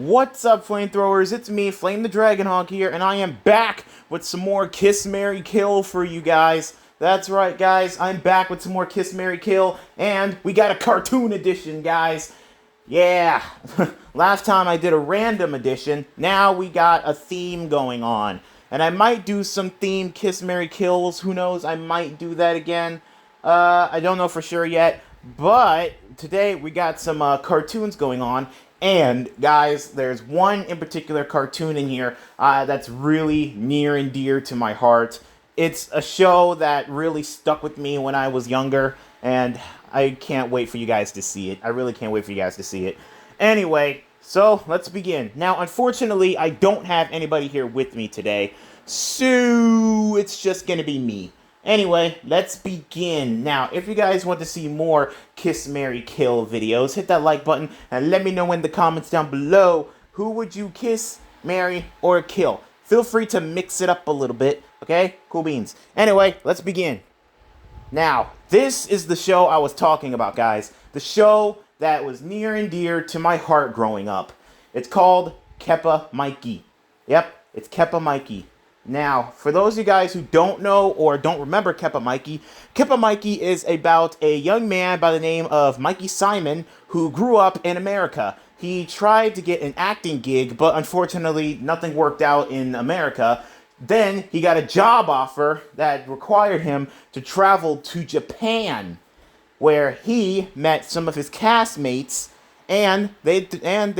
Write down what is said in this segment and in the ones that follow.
What's up, flamethrowers? It's me, Flame the Dragonhawk here, and I am back with some more Kiss, Marry, Kill for you guys. That's right, guys, I'm back with some more Kiss, Marry, Kill, and we got a cartoon edition, guys. Yeah, last time I did a random edition, now we got a theme going on. And I might do some themed Kiss, Marry, Kills, who knows, I might do that again. I don't know for sure yet, but today we got some cartoons going on. And, guys, there's one in particular cartoon in here that's really near and dear to my heart. It's a show that really stuck with me when I was younger, and I can't wait for you guys to see it. I really can't wait for you guys to see it. Anyway, so let's begin. Now, unfortunately, I don't have anybody here with me today, so it's just gonna be me. Anyway, let's begin. Now, if you guys want to see more Kiss, Marry, Kill videos, hit that like button and let me know in the comments down below who would you kiss, marry, or kill. Feel free to mix it up a little bit, okay? Cool beans. Anyway, let's begin. Now, this is the show I was talking about, guys. The show that was near and dear to my heart growing up. It's called Keppa Mikey. Yep, it's Keppa Mikey. Now, for those of you guys who don't know or don't remember Keppa Mikey is about a young man by the name of Mikey Simon who grew up in America. He tried to get an acting gig, but unfortunately nothing worked out in America. Then he got a job offer that required him to travel to Japan, where he met some of his castmates, and they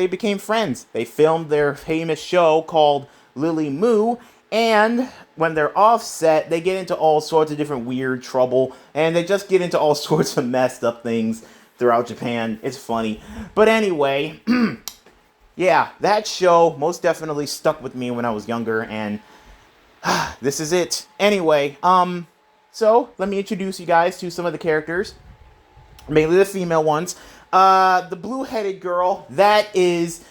became friends. They filmed their famous show called Lily Moo. And when they're offset, they get into all sorts of different weird trouble, and they just get into all sorts of messed up things throughout Japan. It's funny. But anyway, yeah, that show most definitely stuck with me when I was younger, and this is it. Anyway, so let me introduce you guys to some of the characters, mainly the female ones. The blue-headed girl, that is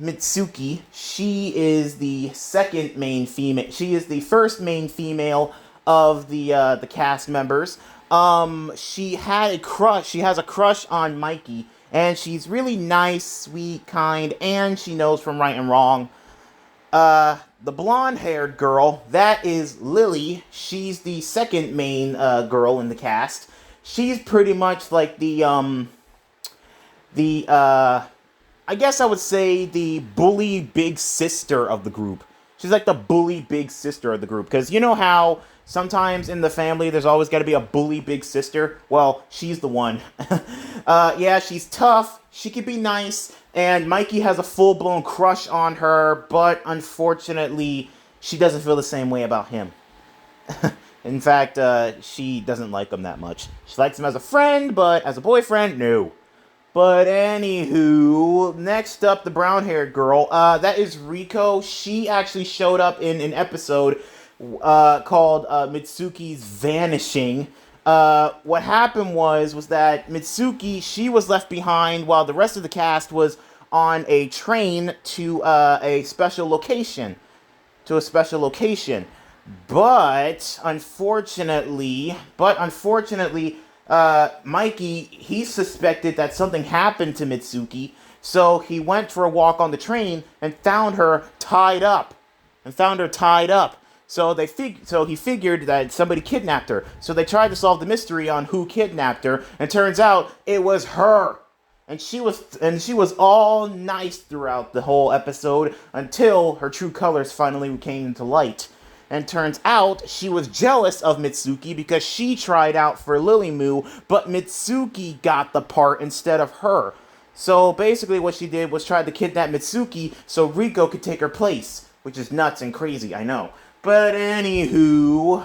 Mitsuki. She is the second main female. She is the first main female of the cast members. She had a crush. She has a crush on Mikey, and she's really nice, sweet, kind, and she knows from right and wrong. The blonde-haired girl, that is Lily. She's the second main girl in the cast. She's pretty much like I guess I would say the bully big sister of the group. She's like the bully big sister of the group. Because you know how sometimes in the family there's always got to be a bully big sister? Well, she's the one. Yeah, she's tough. She can be nice. And Mikey has a full-blown crush on her. But unfortunately, she doesn't feel the same way about him. In fact, she doesn't like him that much. She likes him as a friend, but as a boyfriend, no. But anywho, next up, the brown-haired girl. That is Riko. She actually showed up in an episode called Mitsuki's Vanishing. What happened was that Mitsuki, she was left behind while the rest of the cast was on a train to a special location. But unfortunately, Mikey, he suspected that something happened to Mitsuki, so he went for a walk on the train and found her tied up. So he figured that somebody kidnapped her. So they tried to solve the mystery on who kidnapped her, and turns out it was her. And she was all nice throughout the whole episode until her true colors finally came into light. And turns out she was jealous of Mitsuki because she tried out for Lily Moo, but Mitsuki got the part instead of her. So basically what she did was try to kidnap Mitsuki so Riko could take her place, which is nuts and crazy, I know. But anywho,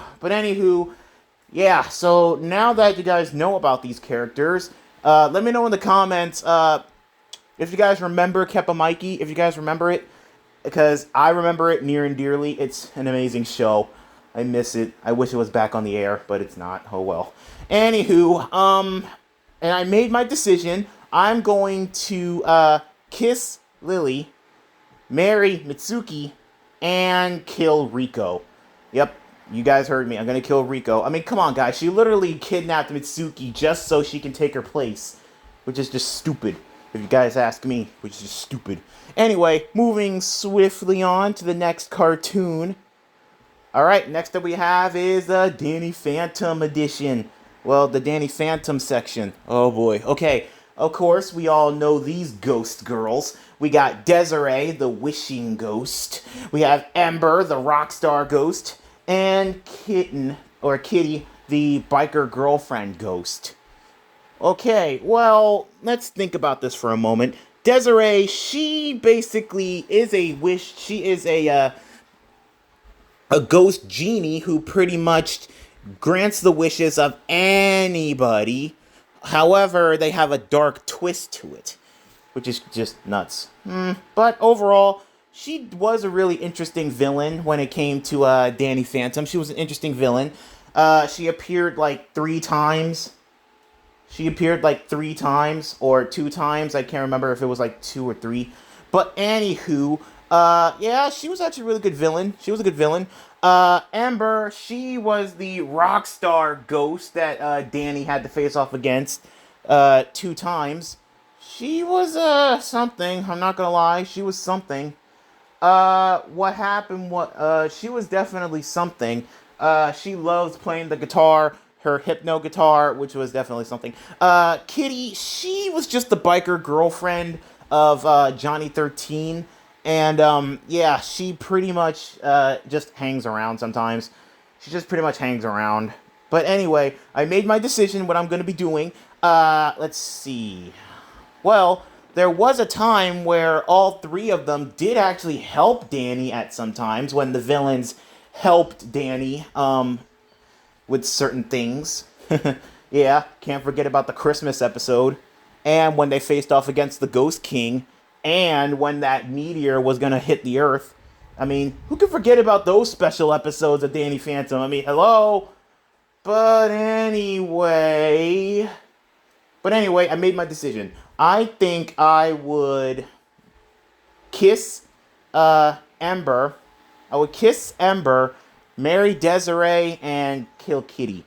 yeah, so now that you guys know about these characters, let me know in the comments if you guys remember Keppa Mikey, if you guys remember it. Because I remember it near and dearly. It's an amazing show. I miss it. I wish it was back on the air, but it's not. Oh well. Anywho, and I made my decision. I'm going to kiss Lily, marry Mitsuki, and kill Riko. Yep, you guys heard me. I'm gonna kill Riko. I mean, come on, guys. She literally kidnapped Mitsuki just so she can take her place, which is just stupid. if you guys ask me, which is just stupid. Anyway, moving swiftly on to the next cartoon. Alright, next up we have is the Danny Phantom edition. Well, the Danny Phantom section. Oh boy. Okay, of course, we all know these ghost girls. We got Desiree, the wishing ghost. We have Ember, the rock star ghost. And Kitty, the biker girlfriend ghost. Okay, well, let's think about this for a moment. Desiree, she basically is she is a ghost genie who pretty much grants the wishes of anybody. However, they have a dark twist to it, which is just nuts. But overall, she was a really interesting villain when it came to Danny Phantom. She was an interesting villain. She appeared like 3 times. Or 2 times. I can't remember if it was like 2 or 3. But anywho, yeah, she was actually a really good villain. She was a good villain. Amber, she was the rock star ghost that Danny had to face off against 2 times. She was something. I'm not gonna lie, she was something. What happened? She was definitely something. She loved playing the guitar, her hypno guitar, which was definitely something. Kitty, she was just the biker girlfriend of Johnny 13. And, yeah, she pretty much just hangs around sometimes. She just pretty much hangs around. But anyway, I made my decision what I'm going to be doing. Let's see. Well, there was a time where all 3 of them did actually help Danny at some times when the villains helped Danny, with certain things. Yeah, can't forget about the Christmas episode. And when they faced off against the Ghost King. And when that meteor was going to hit the Earth. I mean, who could forget about those special episodes of Danny Phantom? I mean, hello? But anyway, I made my decision. I think I would kiss Ember. I would kiss Ember, marry Desiree, and kill Kitty.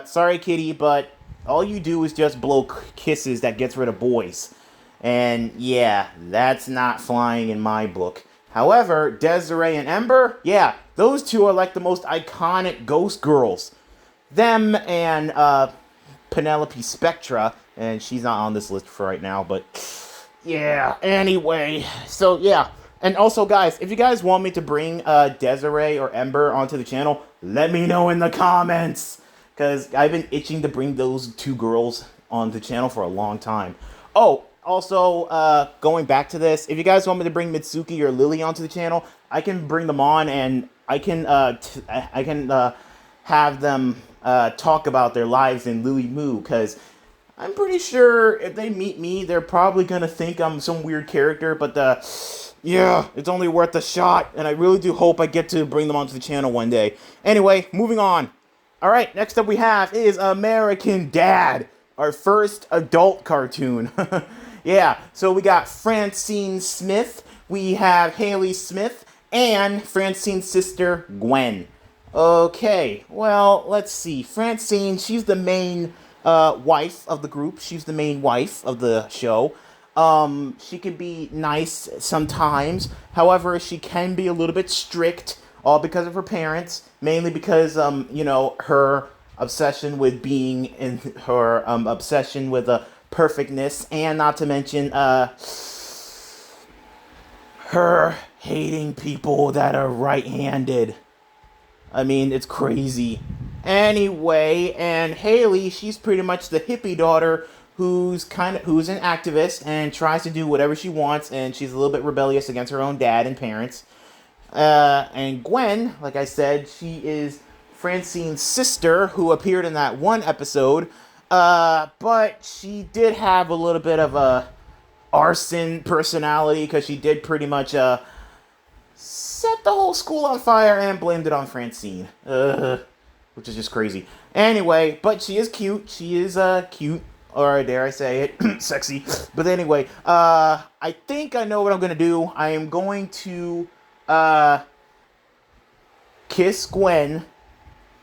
Sorry, Kitty, but all you do is just blow kisses that gets rid of boys. And yeah, that's not flying in my book. However, Desiree and Ember, yeah, those 2 are like the most iconic ghost girls. Them and Penelope Spectra, and she's not on this list for right now, but yeah, anyway. So yeah, and also guys, if you guys want me to bring Desiree or Ember onto the channel, let me know in the comments. Because I've been itching to bring those 2 girls on the channel for a long time. Oh, also, going back to this, if you guys want me to bring Mitsuki or Lily onto the channel, I can bring them on and I can have them talk about their lives in Lily Moo, because I'm pretty sure if they meet me, they're probably going to think I'm some weird character, but yeah, it's only worth a shot, and I really do hope I get to bring them onto the channel one day. Anyway, moving on. Alright, next up we have is American Dad, our first adult cartoon. Yeah, so we got Francine Smith, we have Haley Smith, and Francine's sister, Gwen. Okay, well, let's see. Francine, she's the main wife of the group. She's the main wife of the show. She can be nice sometimes. However, she can be a little bit strict, all because of her parents. Mainly because, you know, her obsession with being in her obsession with perfectness, and not to mention her hating people that are right-handed. I mean, it's crazy. Anyway, and Haley, she's pretty much the hippie daughter who's an activist and tries to do whatever she wants, and she's a little bit rebellious against her own dad and parents. And Gwen, like I said, she is Francine's sister who appeared in that one episode. But she did have a little bit of a arson personality, because she did pretty much set the whole school on fire and blamed it on Francine. Which is just crazy. Anyway, but she is cute. She is cute, or dare I say it, sexy. But anyway, I think I know what I'm gonna do. I am going to kiss Gwen,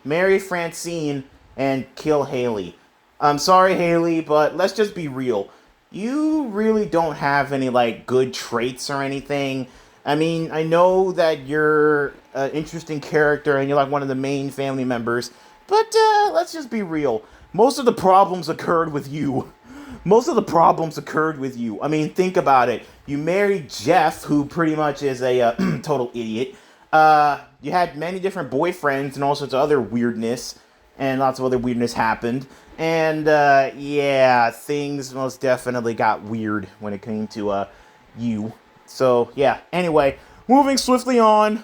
marry Francine, and kill Haley. I'm sorry, Haley, but let's just be real. you really don't have any, like, good traits or anything. I mean, I know that you're an interesting character and you're, like, one of the main family members, but, let's just be real. Most of the problems occurred with you. Most of the problems occurred with you. I mean, think about it. You married Jeff, who pretty much is a total idiot. You had many different boyfriends and all sorts of other weirdness, and lots of other weirdness happened. And, yeah, things most definitely got weird when it came to, you. So, yeah, anyway, moving swiftly on.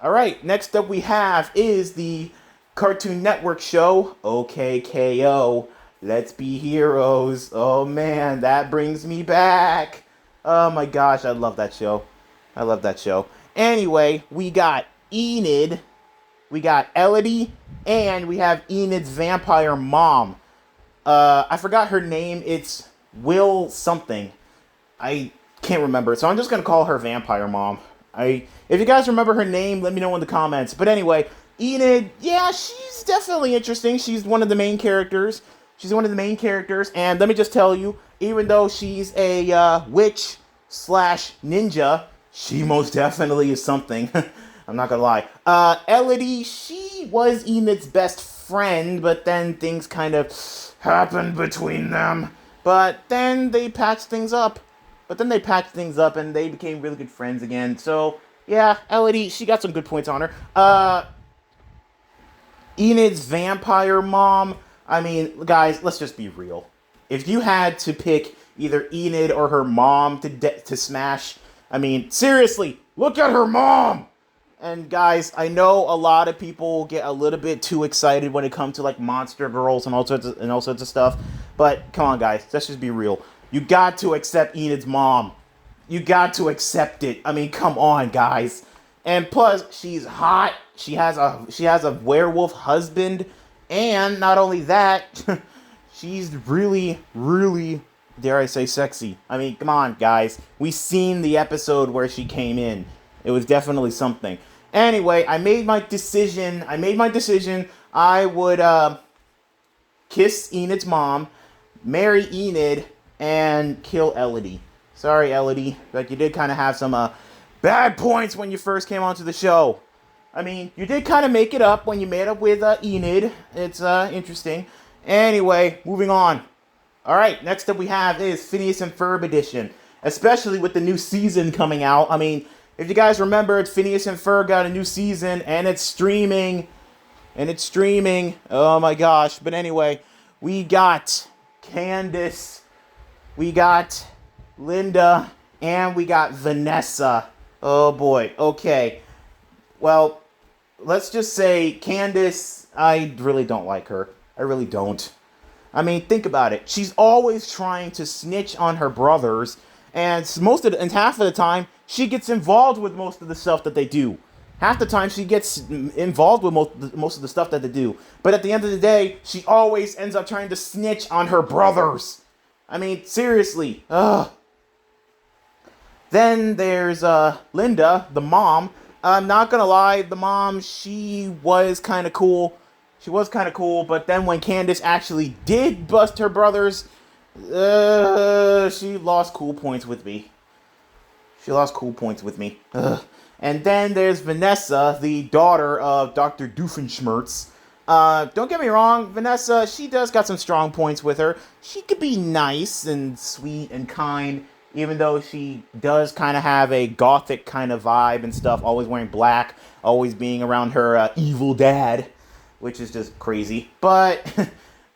Alright, next up we have is the Cartoon Network show, OKKO. Let's Be Heroes. Oh, man, that brings me back. Oh, my gosh, I love that show. I love that show. Anyway, we got Enid, we got Elodie, and we have Enid's vampire mom. I forgot her name. It's Will something. I can't remember, so I'm just gonna call her vampire mom. If you guys remember her name, let me know in the comments. But anyway, Enid, yeah, she's definitely interesting. She's one of the main characters. And let me just tell you, even though she's a witch slash ninja, she most definitely is something. I'm not gonna lie. Elodie, she was Enid's best friend, but then things kind of happened between them. But then they patched things up. And they became really good friends again. So, yeah, Elodie, she got some good points on her. Enid's vampire mom, I mean, guys, let's just be real. If you had to pick either Enid or her mom to smash, I mean, seriously, look at her mom! And guys, I know a lot of people get a little bit too excited when it comes to, like, monster girls and all sorts of stuff. But come on, guys, let's just be real. You got to accept Enid's mom. You got to accept it. I mean, come on, guys. And plus, she's hot. She has a werewolf husband, and not only that, she's really, really, dare I say, sexy. I mean, come on, guys. We seen the episode where she came in. It was definitely something. Anyway, I made my decision. I would kiss Enid's mom, marry Enid, and kill Elodie. Sorry, Elodie, but you did kind of have some bad points when you first came onto the show. I mean, you did kind of make it up when you made up with Enid. It's interesting. Anyway, moving on. Alright, next up we have is Phineas and Ferb edition. Especially with the new season coming out. I mean, if you guys remember, Phineas and Ferb got a new season, and it's streaming. Oh my gosh. But anyway, we got Candace, we got Linda, and we got Vanessa. Oh boy. Okay. Well, let's just say Candace, I really don't like her. I really don't. I mean, think about it. She's always trying to snitch on her brothers, and half of the time, she gets involved with most of the stuff that they do. Half the time, she gets involved with most of the stuff that they do. But at the end of the day, she always ends up trying to snitch on her brothers. I mean, seriously. Ugh. Then there's Linda, the mom. I'm not gonna lie, the mom, she was kind of cool. But then when Candace actually did bust her brothers, she lost cool points with me. Ugh. And then there's Vanessa, the daughter of Dr. Doofenshmirtz. Don't get me wrong, Vanessa, she does got some strong points with her. She could be nice and sweet and kind, even though she does kind of have a gothic kind of vibe and stuff, always wearing black, always being around her evil dad, which is just crazy. But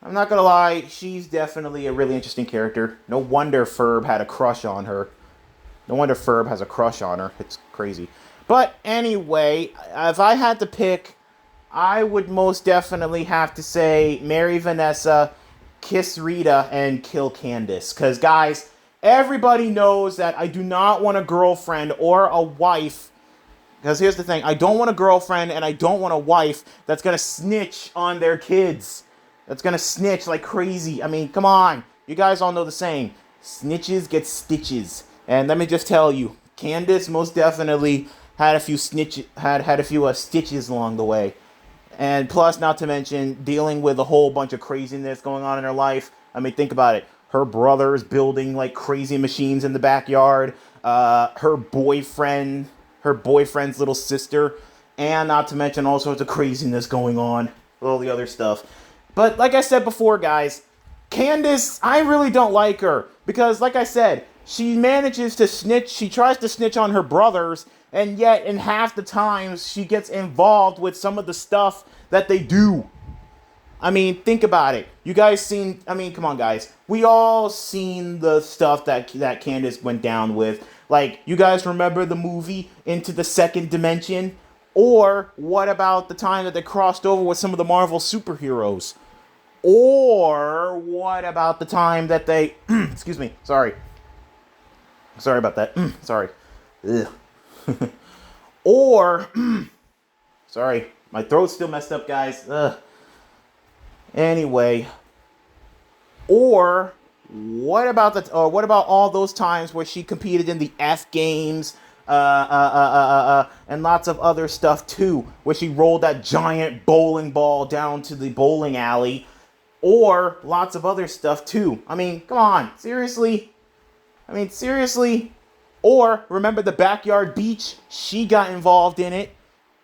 I'm not gonna lie, she's definitely a really interesting character. No wonder Ferb had a crush on her. It's crazy. But anyway, if I had to pick, I would most definitely have to say marry Vanessa, kiss Rita, and kill Candace. Because, guys, everybody knows that I do not want a girlfriend or a wife. Because here's the thing, I don't want a girlfriend and I don't want a wife that's going to snitch on their kids. That's going to snitch like crazy. I mean, come on. You guys all know the saying. Snitches get stitches. And let me just tell you, Candace most definitely had a few stitches along the way. And plus, not to mention, dealing with a whole bunch of craziness going on in her life. I mean, think about it. her brother's building like crazy machines in the backyard, her boyfriend's little sister, and not to mention all sorts of craziness going on, all the other stuff. But like I said before, guys, Candace, I really don't like her because, like I said, she manages to snitch. She tries to snitch on her brothers, and yet in half the times she gets involved with some of the stuff that they do. I mean, think about it. You guys seen? I mean, come on, guys. We all seen the stuff that Candace went down with. Like, you guys remember the movie Into the Second Dimension? Or what about the time that they crossed over with some of the Marvel superheroes? Or what about the time that they... excuse me. Sorry about that. Sorry. Ugh. Or... sorry. My throat's still messed up, guys. Ugh. Anyway, or what about all those times where she competed in the F Games, and lots of other stuff too, where she rolled that giant bowling ball down to the bowling alley, or lots of other stuff too. I mean, come on, seriously? Or remember the backyard beach? She got involved in it.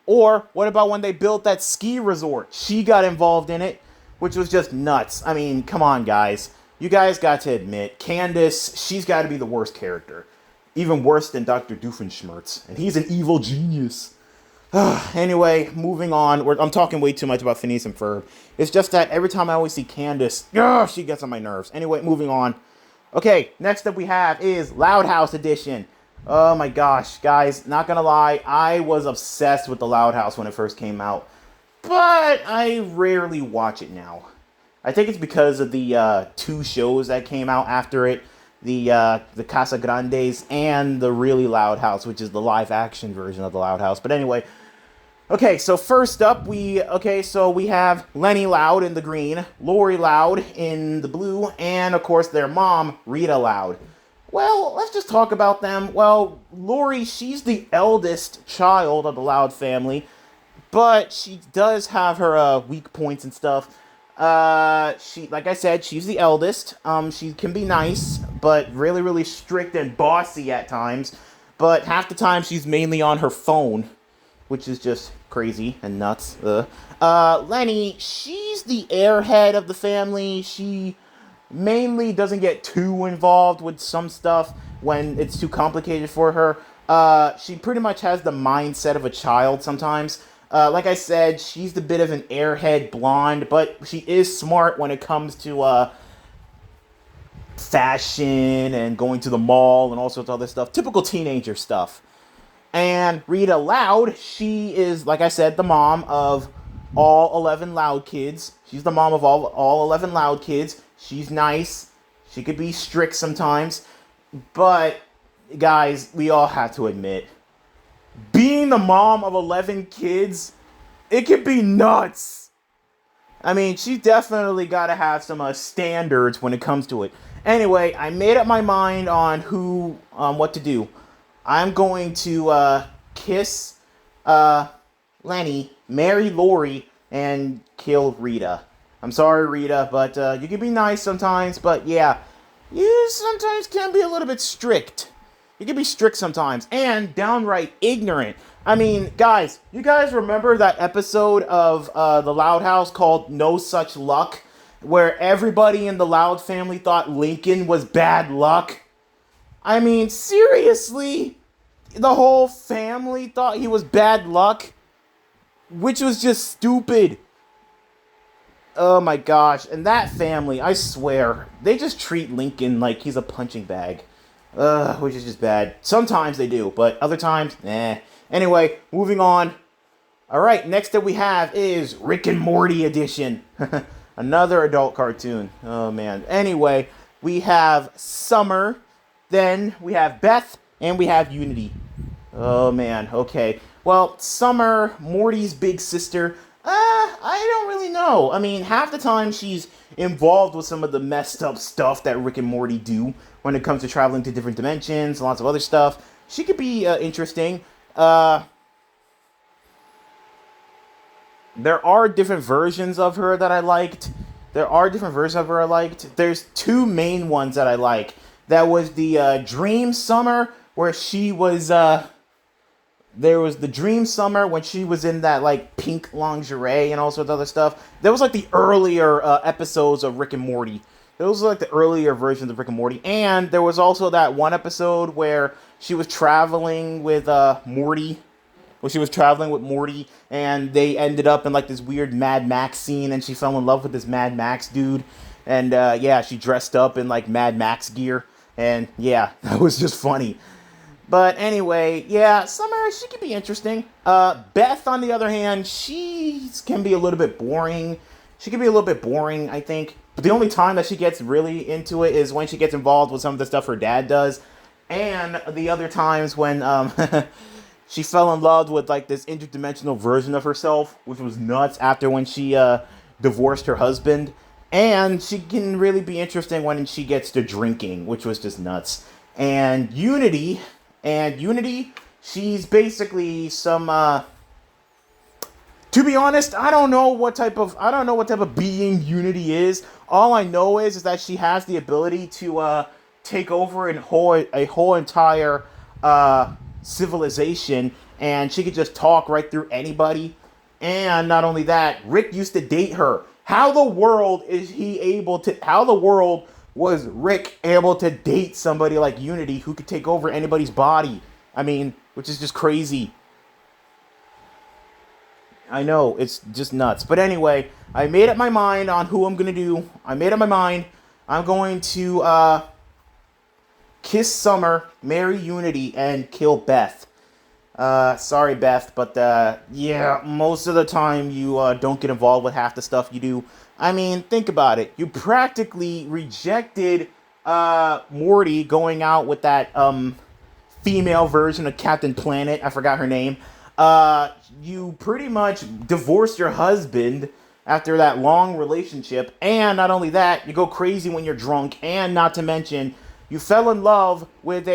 Or what about when they built that ski resort? She got involved in it. Which was just nuts. I mean, come on, guys. You guys got to admit, Candace, she's got to be the worst character. Even worse than Dr. Doofenshmirtz. And he's an evil genius. Anyway, moving on. I'm talking way too much about Phineas and Ferb. It's just that every time I always see Candace, she gets on my nerves. Anyway, moving on. Okay, next up we have is Loud House Edition. Oh my gosh, guys, not gonna lie, I was obsessed with the Loud House when it first came out. But I rarely watch it now. I think it's because of the two shows that came out after it. The Casa Grandes and the Really Loud House, which is the live action version of the Loud House. But anyway, okay, so first up, we have Lenny Loud in the green, Lori Loud in the blue, and of course their mom, Rita Loud. Well, let's just talk about them. Well, Lori, she's the eldest child of the Loud family. But she does have her weak points and stuff. She, like I said, she's the eldest. She can be nice, but really, really strict and bossy at times. But half the time, she's mainly on her phone, which is just crazy and nuts. Lenny, she's the airhead of the family. She mainly doesn't get too involved with some stuff when it's too complicated for her. She pretty much has the mindset of a child sometimes. Like I said, she's the bit of an airhead blonde, but she is smart when it comes to fashion and going to the mall and all sorts of other stuff. Typical teenager stuff. And Rita Loud, she is, like I said, the mom of all 11 Loud kids. She's the mom of all 11 Loud kids. She's nice. She could be strict sometimes. But, guys, we all have to admit, being the mom of 11 kids, it can be nuts. I mean, she definitely got to have some standards when it comes to it. Anyway, I made up my mind on what to do. I'm going to kiss Lenny, marry Lori, and kill Rita. I'm sorry, Rita, but you can be nice sometimes, but yeah, you sometimes can be a little bit strict. You can be strict sometimes, and downright ignorant. I mean, guys, you guys remember that episode of The Loud House called No Such Luck? Where everybody in the Loud family thought Lincoln was bad luck? I mean, seriously? The whole family thought he was bad luck? Which was just stupid. Oh my gosh, and that family, I swear, they just treat Lincoln like he's a punching bag. Which is just bad. Sometimes they do, but other times, nah. Anyway, moving on. Alright, next up we have is Rick and Morty edition. Another adult cartoon. Oh man. Anyway, we have Summer, then we have Beth, and we have Unity. Oh man, okay. Well, Summer, Morty's big sister, I don't really know. I mean, half the time she's involved with some of the messed up stuff that Rick and Morty do when it comes to traveling to different dimensions, lots of other stuff. She could be interesting. There are different versions of her that I liked. There are different versions of her I liked. There's two main ones that I like. That was the Dream Summer, where she was, there was the Dream Summer when she was in that, like, pink lingerie and all sorts of other stuff. There was, like, the earlier episodes of Rick and Morty. Those were, like, the earlier versions of Rick and Morty. And there was also that one episode where she was traveling with Morty. Well, she was traveling with Morty, and they ended up in, like, this weird Mad Max scene, and she fell in love with this Mad Max dude. And, yeah, she dressed up in, like, Mad Max gear. And, yeah, that was just funny. But anyway, yeah, Summer, she can be interesting. Beth, on the other hand, she can be a little bit boring. She can be a little bit boring, I think. But the only time that she gets really into it is when she gets involved with some of the stuff her dad does. And the other times when she fell in love with, like, this interdimensional version of herself, which was nuts after when she divorced her husband. And she can really be interesting when she gets to drinking, which was just nuts. And Unity, she's basically some, to be honest, I don't know what type of being Unity is. All I know is that she has the ability to take over a whole entire civilization, and she could just talk right through anybody. And not only that, Rick used to date her. How the world was Rick able to date somebody like Unity who could take over anybody's body? I mean, which is just crazy. I know, it's just nuts. But anyway, I made up my mind on who I'm going to do. I made up my mind. I'm going to kiss Summer, marry Unity, and kill Beth. Sorry, Beth, but, yeah, most of the time you, don't get involved with half the stuff you do. I mean, think about it. You practically rejected, Morty going out with that, female version of Captain Planet. I forgot her name. You pretty much divorced your husband after that long relationship. And not only that, you go crazy when you're drunk. And not to mention, you fell in love with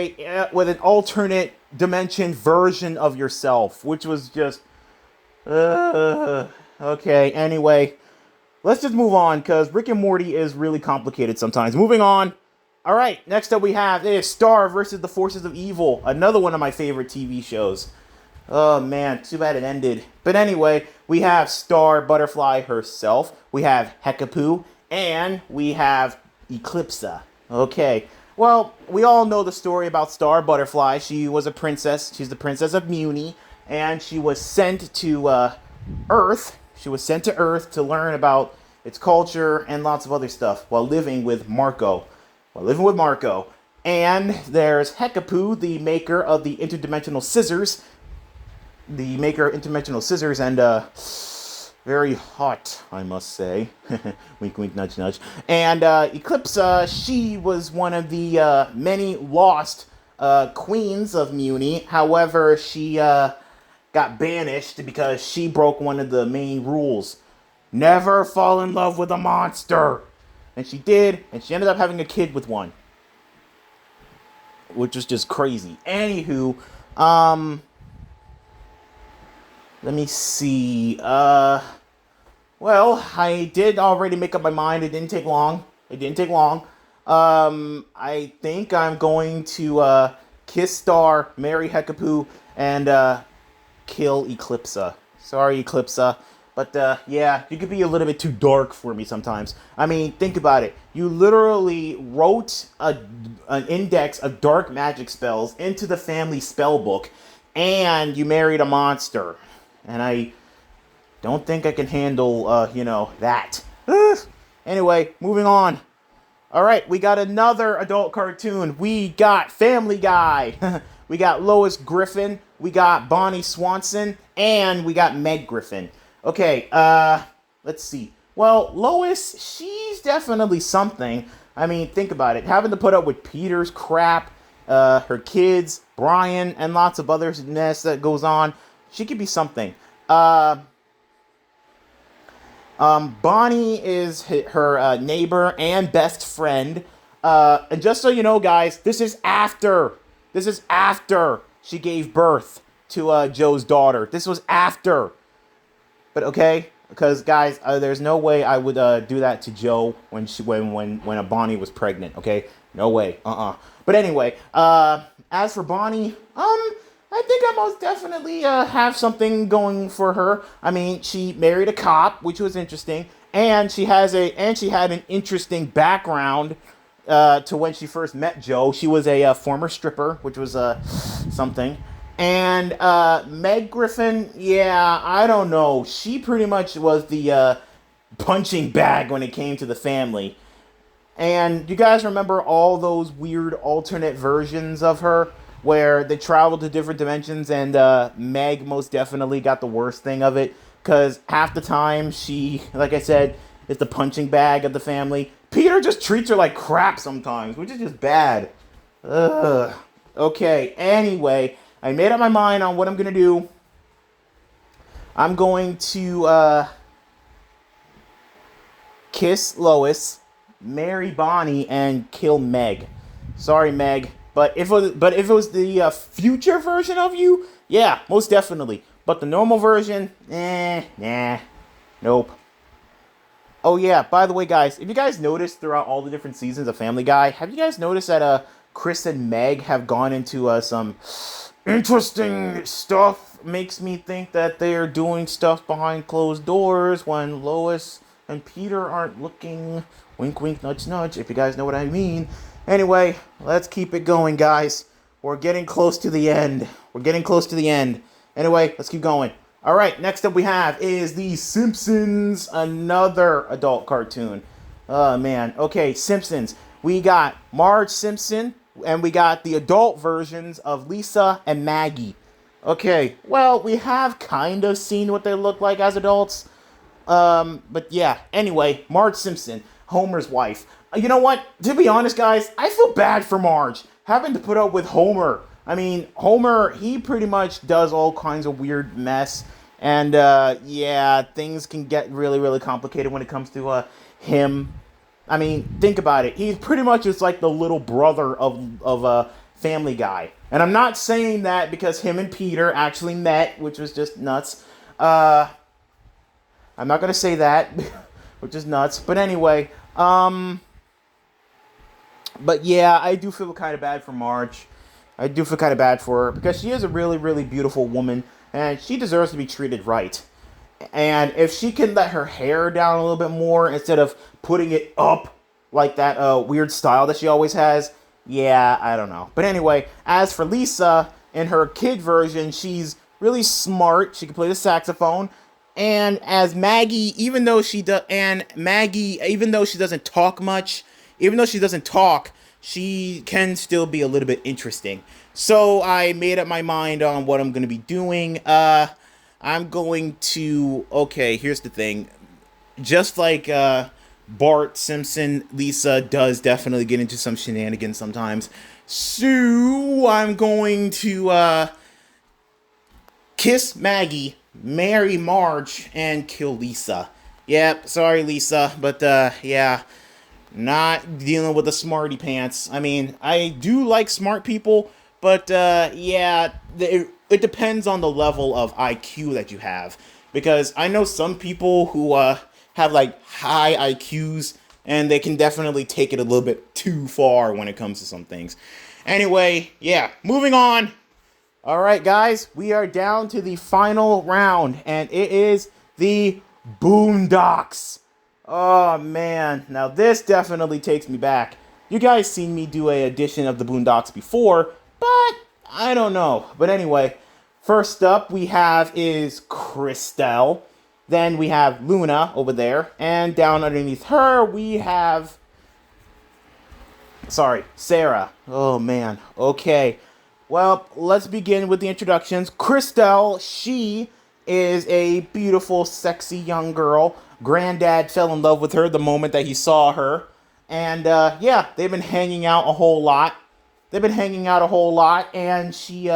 with an alternate dimension version of yourself, which was just, okay, anyway, let's just move on, because Rick and Morty is really complicated sometimes. Moving on. All right, next up we have is Star versus the Forces of Evil, another one of my favorite TV shows. Oh man, too bad it ended. But anyway, we have Star Butterfly herself, we have Hekapoo, and we have Eclipsa. Okay. Well, we all know the story about Star Butterfly. She was a princess. She's the princess of Muni, and she was sent to Earth. She was sent to Earth to learn about its culture and lots of other stuff while living with Marco. And there's Hekapoo, the maker of the interdimensional scissors. And very hot, I must say. Wink, wink, nudge, nudge. And Eclipsa, she was one of the many lost queens of Muni. However, she got banished because she broke one of the main rules. Never fall in love with a monster. And she did, and she ended up having a kid with one. Which was just crazy. Anywho, let me see. Well, I did already make up my mind. It didn't take long. I think I'm going to kiss Star, marry Hekapoo, and kill Eclipsa. Sorry, Eclipsa. But, yeah, you could be a little bit too dark for me sometimes. I mean, think about it. You literally wrote an index of dark magic spells into the family spell book, and you married a monster. And I don't think I can handle, that. Anyway, moving on. All right, we got another adult cartoon. We got Family Guy. We got Lois Griffin. We got Bonnie Swanson. And we got Meg Griffin. Okay, let's see. Well, Lois, she's definitely something. I mean, think about it. Having to put up with Peter's crap, her kids, Brian, and lots of other mess that goes on. She could be something. Bonnie is her neighbor and best friend. And just so you know, guys, this is after she gave birth to Joe's daughter. This was after. But okay, Because guys, there's no way I would do that to Joe when a Bonnie was pregnant. Okay, no way. But anyway, as for Bonnie, I think I most definitely have something going for her. I mean, she married a cop, which was interesting, and she had an interesting background to when she first met Joe. She was a former stripper, which was something. And Meg Griffin, yeah, I don't know. She pretty much was the punching bag when it came to the family. And you guys remember all those weird alternate versions of her where they traveled to different dimensions, and Meg most definitely got the worst thing of it because half the time she, like I said, is the punching bag of the family. Peter just treats her like crap sometimes, which is just bad. Ugh. Okay, anyway, I made up my mind on what I'm going to do. I'm going to kiss Lois, marry Bonnie, and kill Meg. Sorry, Meg. But if it was the future version of you, yeah, most definitely. But the normal version, nah, nope. Oh yeah, by the way, guys, if you guys noticed throughout all the different seasons of Family Guy, have you guys noticed that Chris and Meg have gone into some interesting stuff? Makes me think that they are doing stuff behind closed doors when Lois and Peter aren't looking. Wink, wink, nudge, nudge, if you guys know what I mean. Anyway, let's keep it going, guys. We're getting close to the end. Anyway, let's keep going. All right, next up we have is The Simpsons, another adult cartoon. Oh, man. Okay, Simpsons. We got Marge Simpson, and we got the adult versions of Lisa and Maggie. Okay, well, we have kind of seen what they look like as adults. But yeah, anyway, Marge Simpson, Homer's wife. You know what? To be honest, guys, I feel bad for Marge having to put up with Homer. I mean, Homer, he pretty much does all kinds of weird mess. And, yeah, things can get really, really complicated when it comes to him. I mean, think about it. He's pretty much just like the little brother of Family Guy. And I'm not saying that because him and Peter actually met, which was just nuts. I'm not going to say that, which is nuts. But anyway, but yeah, I do feel kind of bad for Marge. I do feel kind of bad for her because she is a really, really beautiful woman and she deserves to be treated right. And if she can let her hair down a little bit more instead of putting it up like that weird style that she always has, yeah, I don't know. But anyway, as for Lisa, in her kid version, she's really smart. She can play the saxophone. And as Maggie, even though she doesn't talk much, she can still be a little bit interesting. So I made up my mind on what I'm going to be doing. I'm going to... Okay, here's the thing. Just like Bart Simpson, Lisa does definitely get into some shenanigans sometimes. So I'm going to kiss Maggie, marry Marge, and kill Lisa. Yep, sorry Lisa, but yeah, not dealing with the smarty pants. I mean, I do like smart people, but yeah, it depends on the level of IQ that you have. Because I know some people who have like high IQs, and they can definitely take it a little bit too far when it comes to some things. Anyway, yeah, moving on. Alright guys, we are down to the final round, and it is the Boondocks. Oh man, now this definitely takes me back. You guys seen me do a edition of the Boondocks before, but I don't know. But anyway, first up we have is Christelle. Then we have Luna over there, and down underneath her we have... Sarah. Oh man, okay. Well, let's begin with the introductions. Christelle, she is a beautiful, sexy young girl. Granddad fell in love with her the moment that he saw her. And, yeah, they've been hanging out a whole lot. And she,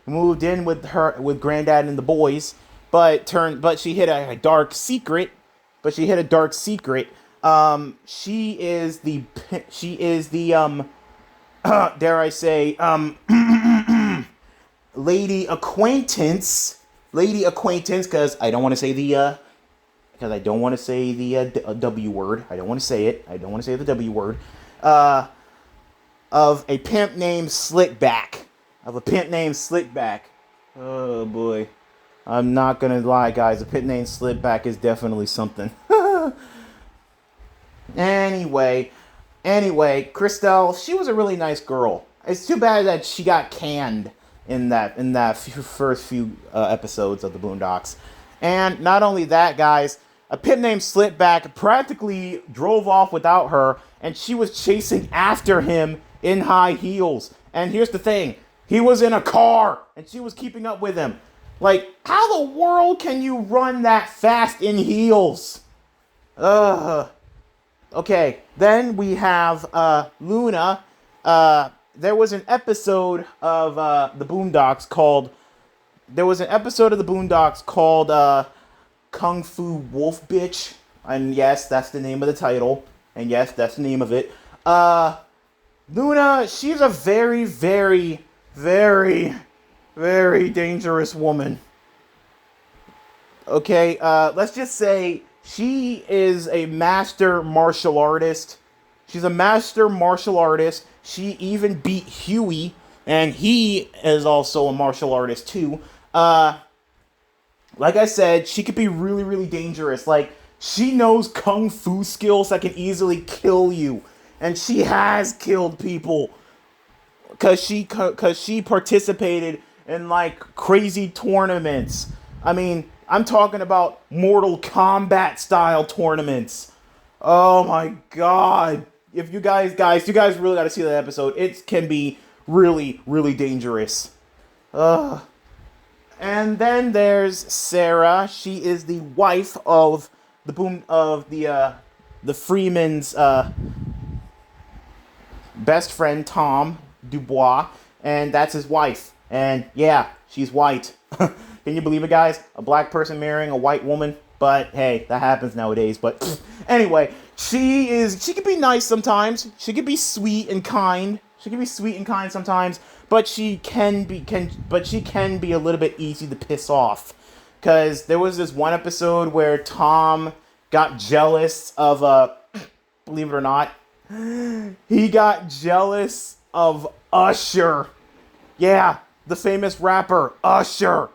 moved in with Granddad and the boys. But she hit a dark secret. She is the dare I say, lady acquaintance, because I don't want to say the because I don't want to say the W word. I don't want to say it. I don't want to say the W word. Of a pimp named Slickback. Oh boy. I'm not gonna lie, guys. A pimp named Slickback is definitely something. Anyway, Christelle, she was a really nice girl. It's too bad that she got canned in that first few episodes of the Boondocks. And not only that, guys, a pimp named Slipback practically drove off without her, and she was chasing after him in high heels. And here's the thing, he was in a car, and she was keeping up with him. Like, how the world can you run that fast in heels? Okay, then we have Luna. There was an episode of the Boondocks called Kung Fu Wolf Bitch. And yes, that's the name of the title. And yes, that's the name of it. Luna, she's a very, very, very, very dangerous woman. Okay, let's just say she is a master martial artist. She's a master martial artist. She even beat Huey, and he is also a martial artist too. Like I said, she could be really, really dangerous. Like, she knows kung fu skills that can easily kill you. And she has killed people. Cause she participated in, like, crazy tournaments. I mean, I'm talking about Mortal Kombat style tournaments. Oh my god. If you guys really gotta see that episode. It can be really, really dangerous. And then there's Sarah. She is the wife of the Freeman's best friend, Tom Dubois, and that's his wife. And yeah, she's white. Can you believe it, guys? A black person marrying a white woman? But hey, that happens nowadays. But anyway, she could be nice sometimes. She could be sweet and kind. Sometimes, but she can be a little bit easy to piss off. Cause there was this one episode where Tom got jealous of believe it or not, he got jealous of Usher. Yeah, the famous rapper Usher.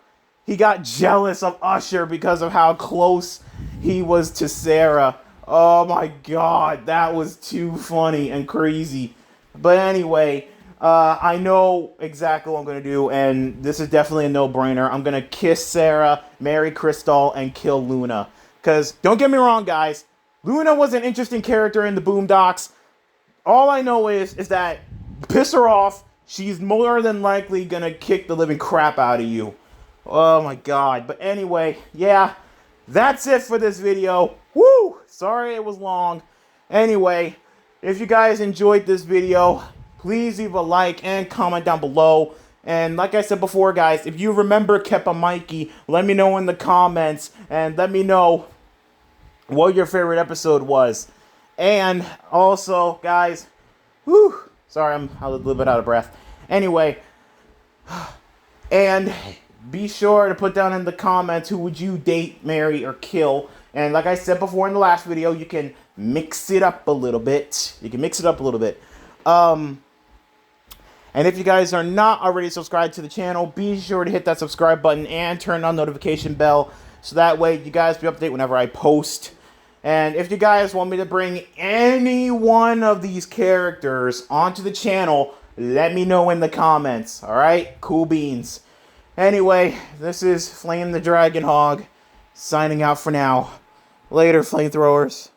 He got jealous of Usher because of how close he was to Sarah. Oh my god, that was too funny and crazy. But anyway, I know exactly what I'm going to do, and this is definitely a no-brainer. I'm going to kiss Sarah, marry Crystal, and kill Luna. Because, don't get me wrong, guys, Luna was an interesting character in the Boondocks. All I know is that, piss her off, she's more than likely going to kick the living crap out of you. Oh my god. But anyway, yeah, that's it for this video. Woo! Sorry it was long. Anyway, if you guys enjoyed this video, please leave a like and comment down below. And like I said before, guys, if you remember Kepa Mikey, let me know in the comments. And let me know what your favorite episode was. And also, guys, sorry, I'm a little bit out of breath. Anyway, and be sure to put down in the comments who would you date, marry, or kill. And like I said before in the last video, you can mix it up a little bit. And if you guys are not already subscribed to the channel, be sure to hit that subscribe button and turn on notification bell. So that way you guys be updated whenever I post. And if you guys want me to bring any one of these characters onto the channel, let me know in the comments. Alright? Cool beans. Anyway, this is Flame the Dragon Hog, signing out for now. Later, flamethrowers.